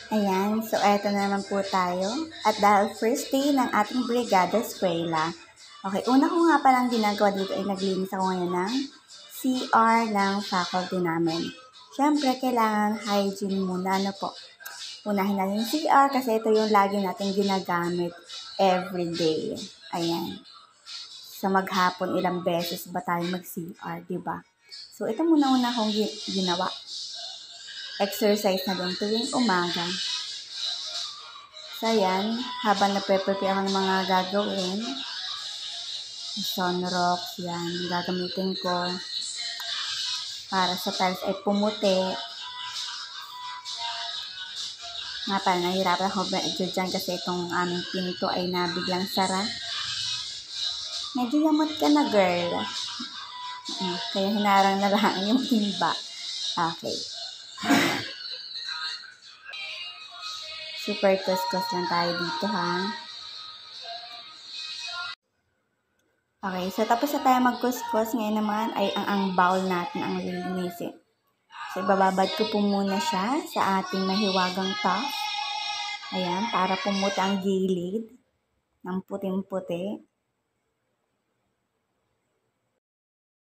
Ayan, so eto na naman po tayo. At dahil first day ng ating Brigada Eskwela, okay, una ko nga palang ginagawa dito ay naglinis ako ngayon ng CR ng faculty namin. Siyempre, kailangan hygiene muna, po. Unahin natin yung CR kasi ito yung lagi natin ginagamit everyday. Ayan. Sa maghapon, ilang beses ba tayo mag-CR, diba? So, ito muna akong ginawa. Exercise na din tuwing umaga. So, ayan, habang nape-prepare ako ng mga gagawin, sunrocks, yan, gagamitin ko para sa tiles ay pumuti. Nga pala, nahirapan ako medyo dyan kasi itong aming pinto ay nabiglang sara. Medyo yamot ka na, girl. Kaya hinarang na lang yung timba. Okay. Super kuskus lang tayo dito, ha? Okay, so tapos na tayo magkuskus. Ngayon naman ay ang bowl natin ang lilinisin. So, ibababad ko po muna siya sa ating mahiwagang top. Ayan, para pumuti ang gilid ng puting-puti.